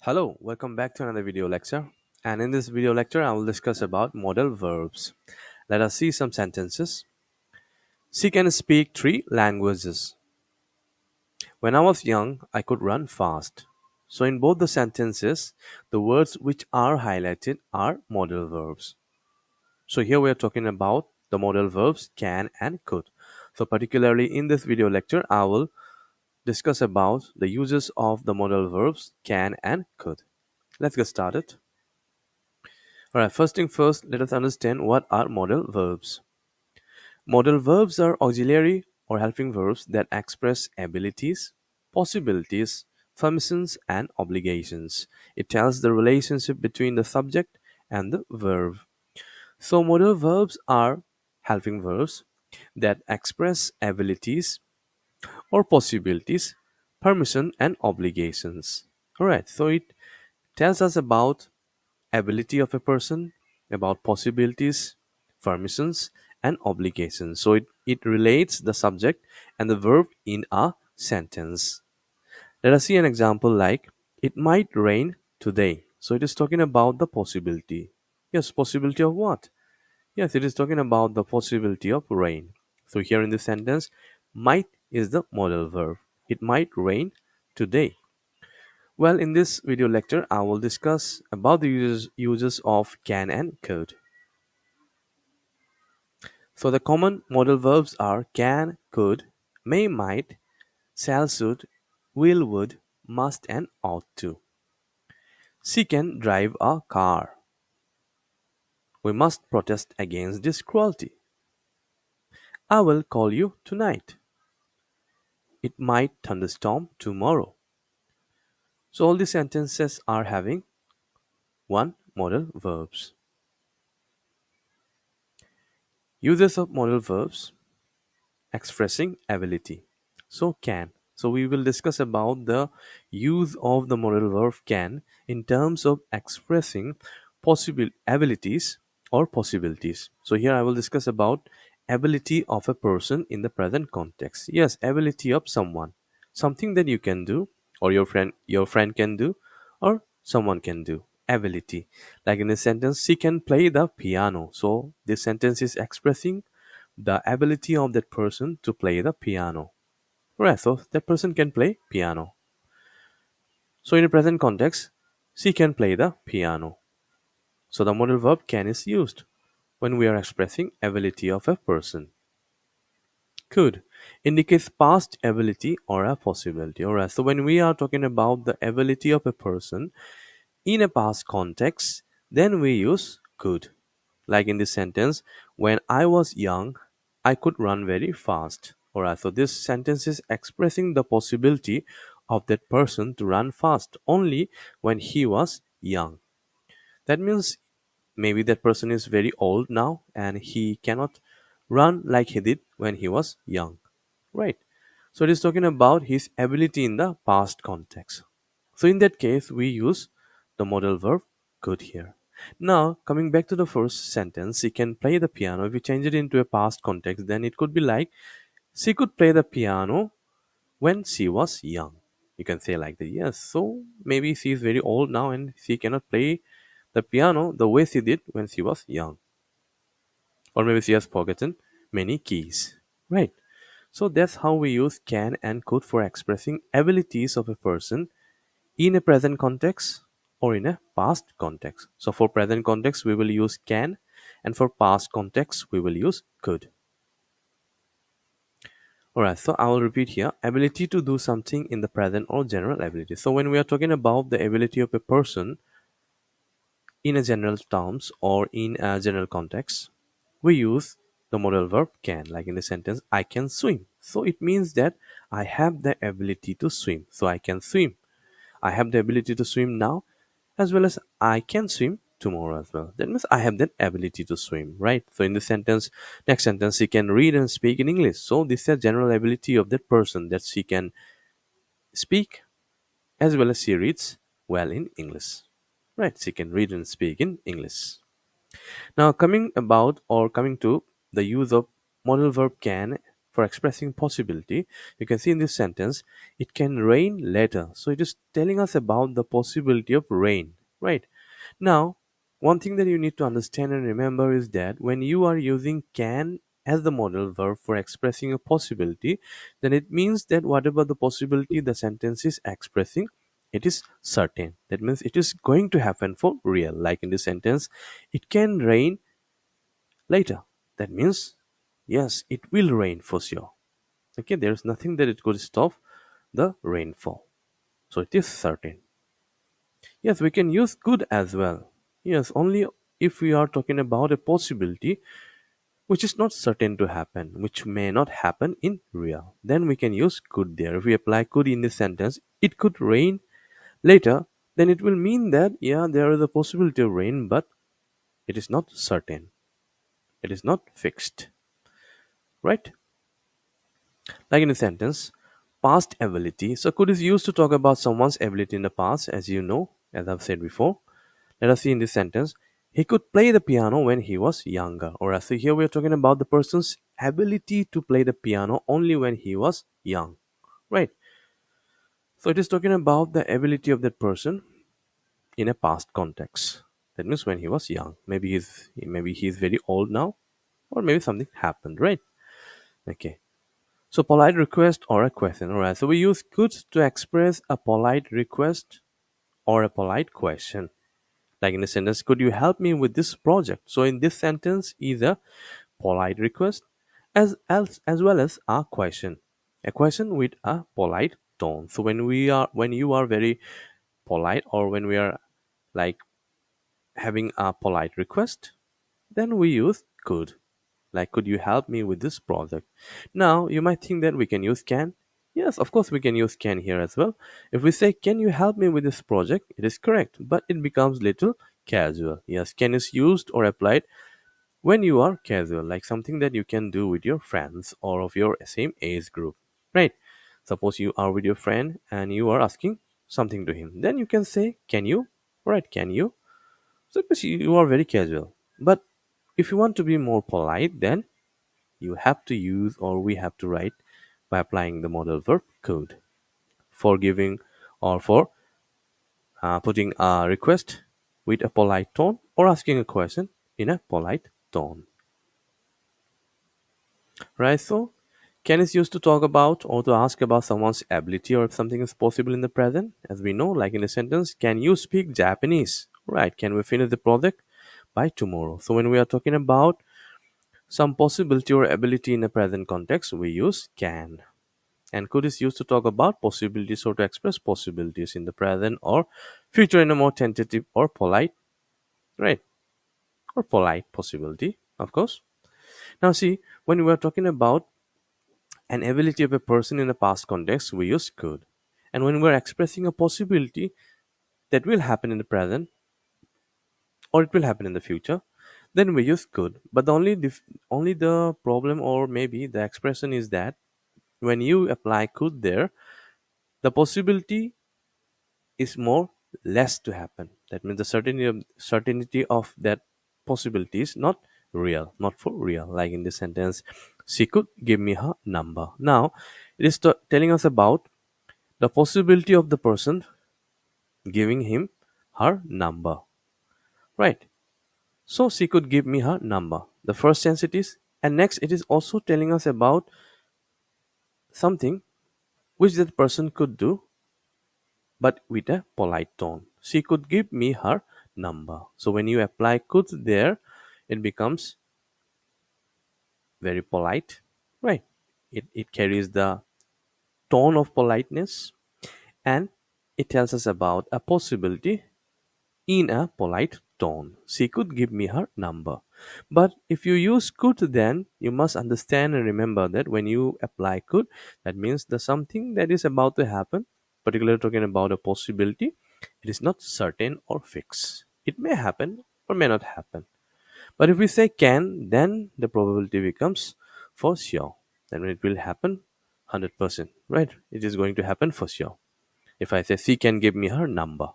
Hello, welcome back to another video lecture. And in this video lecture, I will discuss about modal verbs. Let us see some sentences. She can speak three languages. When I was young, I could run fast. So in both the sentences, the words which are highlighted are modal verbs. So here we are talking about the modal verbs can and could. So particularly in this video lecture, I will discuss about the uses of the modal verbs can and could. Let's get started. Alright, first thing first, let us understand what are modal verbs. Modal verbs are auxiliary or helping verbs that express abilities, possibilities, functions, and obligations. It tells the relationship between the subject and the verb. So, modal verbs are helping verbs that express abilities or possibilities, permission, and obligations. Alright, so it tells us about ability of a person, about possibilities, permissions, and obligations. So it relates the subject and the verb in a sentence. Let us see an example like it might rain today. So it is talking about the possibility. Yes, possibility of what? Yes, it is talking about the possibility of rain. So here in this sentence, might is the modal verb. It might rain today. Well, in this video lecture, I will discuss about the uses of can and could. So the common modal verbs are can, could, may, might, shall, should, will, would, must, and ought to. She can drive a car. We must protest against this cruelty. I will call you tonight. It might thunderstorm tomorrow. So all these sentences are having one modal verbs. Uses of modal verbs expressing ability. So can. So we will discuss about the use of the modal verb can in terms of expressing possible abilities or possibilities. So here I will discuss about ability of a person in the present context. Yes, ability of someone. Something that you can do or your friend can do or someone can do. Ability. Like in this sentence, she can play the piano. So this sentence is expressing the ability of that person to play the piano. Right, so that person can play piano. So in the present context, she can play the piano. So the modal verb can is used when we are expressing ability of a person. Could indicates past ability or a possibility. Alright, so when we are talking about the ability of a person in a past context, then we use could. Like in this sentence, when I was young, I could run very fast. Alright, so this sentence is expressing the possibility of that person to run fast only when he was young. That means maybe that person is very old now and he cannot run like he did when he was young. Right? So it is talking about his ability in the past context. So in that case, we use the modal verb could here. Now, coming back to the first sentence, she can play the piano. If we change it into a past context, then it could be like she could play the piano when she was young. You can say like that. Yes. So maybe she is very old now and she cannot play the piano the way she did when she was young. Or maybe she has forgotten many keys. Right. So that's how we use can and could for expressing abilities of a person in a present context or in a past context. So for present context, we will use can, and for past context, we will use could. Alright, so I will repeat here ability to do something in the present or general ability. So when we are talking about the ability of a person in a general terms or in a general context, we use the modal verb can, like in the sentence, I can swim. So it means that I have the ability to swim. So I can swim. I have the ability to swim now as well as I can swim tomorrow as well. That means I have that ability to swim, right? So in the sentence, next sentence, she can read and speak in English. So this is a general ability of that person that she can speak as well as she reads well in English. Right? She can read and speak in English. Now coming to the use of modal verb can for expressing possibility, you can see in this sentence, it can rain later. So it is telling us about the possibility of rain, right? Now, one thing that you need to understand and remember is that when you are using can as the modal verb for expressing a possibility, then it means that whatever the possibility the sentence is expressing, it is certain. That means it is going to happen for real. Like in this sentence, it can rain later. That means, yes, it will rain for sure. Okay, there is nothing that it could stop the rainfall. So it is certain. Yes, we can use could as well. Yes, only if we are talking about a possibility which is not certain to happen, which may not happen in real. Then we can use could there. If we apply could in this sentence, it could rain later, then it will mean that, yeah, there is a possibility of rain, but it is not certain. It is not fixed. Right? Like in a sentence, past ability. So could is used to talk about someone's ability in the past, as you know, as I've said before. Let us see in this sentence. He could play the piano when he was younger. Or as here we are talking about the person's ability to play the piano only when he was young. Right. So it is talking about the ability of that person in a past context. That means when he was young. Maybe he's very old now, or maybe something happened, right? Okay. So polite request or a question. Alright. So we use could to express a polite request or a polite question. Like in the sentence, could you help me with this project? So in this sentence, either polite request as well as a question. A question with a polite tone. So when you are very polite, or when we are like having a polite request, then we use could. Like, could you help me with this project? Now, you might think that we can use can. Yes, of course, we can use can here as well. If we say, can you help me with this project? It is correct, but it becomes little casual. Yes, can is used or applied when you are casual, like something that you can do with your friends or of your same age group, right? Suppose you are with your friend and you are asking something to him. Then you can say, can you? Right, can you? So because you are very casual. But if you want to be more polite, then you have to use, or we have to write by applying the modal verb could for giving, or for putting a request with a polite tone, or asking a question in a polite tone. Right? So, can is used to talk about or to ask about someone's ability or if something is possible in the present. As we know, like in a sentence, can you speak Japanese? Right? Can we finish the project by tomorrow? So, when we are talking about some possibility or ability in a present context, we use can. And could is used to talk about possibilities or to express possibilities in the present or future in a more tentative or polite, right? Or polite possibility, of course. Now, see, when we are talking about an ability of a person in a past context, we use could. And when we're expressing a possibility that will happen in the present or it will happen in the future, then we use could. But only the problem, or maybe the expression, is that when you apply could there, the possibility is more less to happen. That means the certainty of that possibility is not real, not for real. Like in this sentence, she could give me her number. Now, it is telling us about the possibility of the person giving him her number, right? So she could give me her number. The first sense it is, and next it is also telling us about something which that person could do, but with a polite tone. She could give me her number. So when you apply could there, it becomes very polite, right? It carries the tone of politeness, and it tells us about a possibility in a polite tone. She could give me her number. But if you use could, then you must understand and remember that when you apply could, that means the something that is about to happen, particularly talking about a possibility, it is not certain or fixed. It may happen or may not happen. But if we say can, then the probability becomes for sure. Then it will happen 100%, right? It is going to happen for sure. If I say she can give me her number.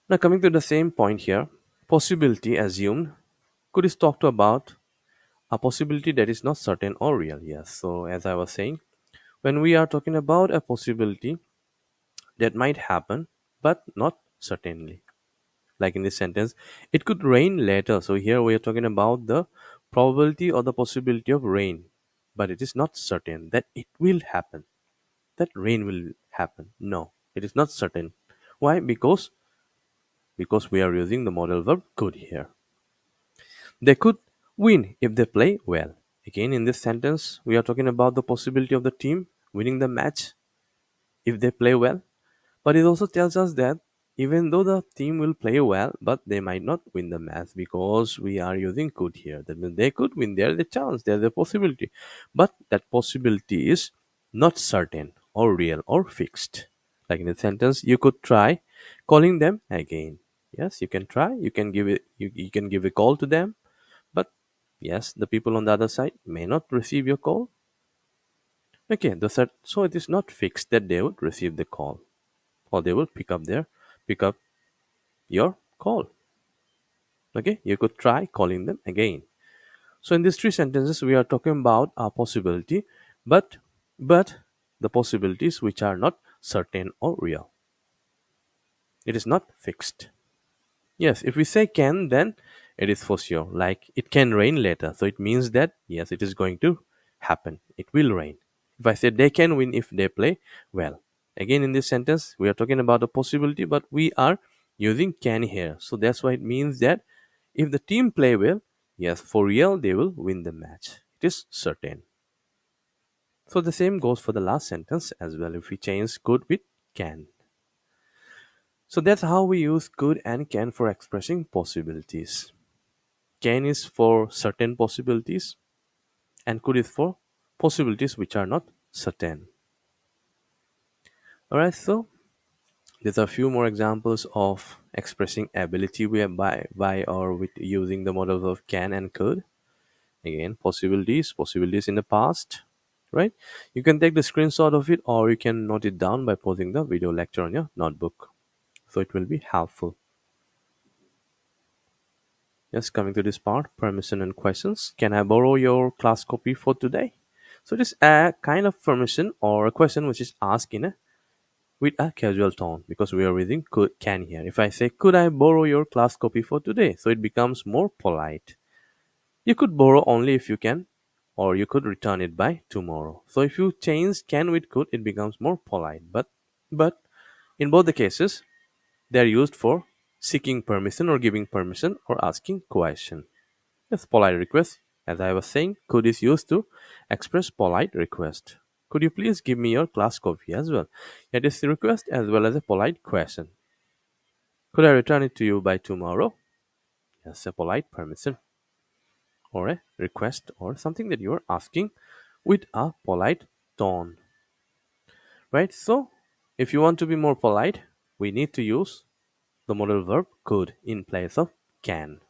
Now, coming to the same point here, possibility assumed could is talked about a possibility that is not certain or real. Yes. So as I was saying, when we are talking about a possibility that might happen, but not certainly. Like in this sentence, it could rain later. So here we are talking about the probability or the possibility of rain, but it is not certain that it will happen, that rain will happen. No, it is not certain. Why? Because we are using the modal verb could here. They could win if they play well. Again, in this sentence, we are talking about the possibility of the team winning the match if they play well. But it also tells us that even though the team will play well, but they might not win the match because we are using could here. That means they could win. There's a chance. There's a possibility. But that possibility is not certain or real or fixed. Like in the sentence, you could try calling them again. Yes, you can try. You can give it. You can give a call to them. But yes, the people on the other side may not receive your call. Okay, so it is not fixed that they would receive the call or they will pick up your call. Okay, you could try calling them again. So in these three sentences we are talking about a possibility, but the possibilities which are not certain or real. It is not fixed. Yes, if we say can, then it is for sure. Like it can rain later. So it means that yes, it is going to happen. It will rain. If I say they can win if they play well. Again, in this sentence, we are talking about a possibility, but we are using can here. So that's why it means that if the team play well, yes, for real, they will win the match. It is certain. So the same goes for the last sentence as well. If we change could with can. So that's how we use could and can for expressing possibilities. Can is for certain possibilities, and could is for possibilities which are not certain. Alright, so there's a few more examples of expressing ability we have by or with using the models of can and could. Again, possibilities in the past, right? You can take the screenshot of it or you can note it down by pausing the video lecture on your notebook. So it will be helpful. Yes, coming to this part, permission and questions. Can I borrow your class copy for today? So it is a kind of permission or a question which is asked with a casual tone because we are reading could can here. If I say could I borrow your class copy for today, so it becomes more polite. You could borrow only if you can, or you could return it by tomorrow. So if you change can with could, it becomes more polite. But in both the cases, they are used for seeking permission or giving permission or asking question. Yes, polite request. As I was saying, could is used to express polite request. Could you please give me your class copy as well? It is a request as well as a polite question. Could I return it to you by tomorrow? Yes, a polite permission or a request or something that you are asking with a polite tone. Right? So, if you want to be more polite, we need to use the modal verb could in place of can.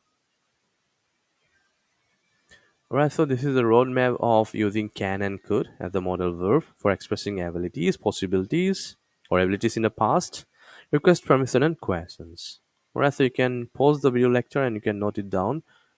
Alright, so this is a roadmap of using can and could as the modal verb for expressing abilities, possibilities, or abilities in the past, request, permission, and questions. Alright, so you can pause the video lecture and you can note it down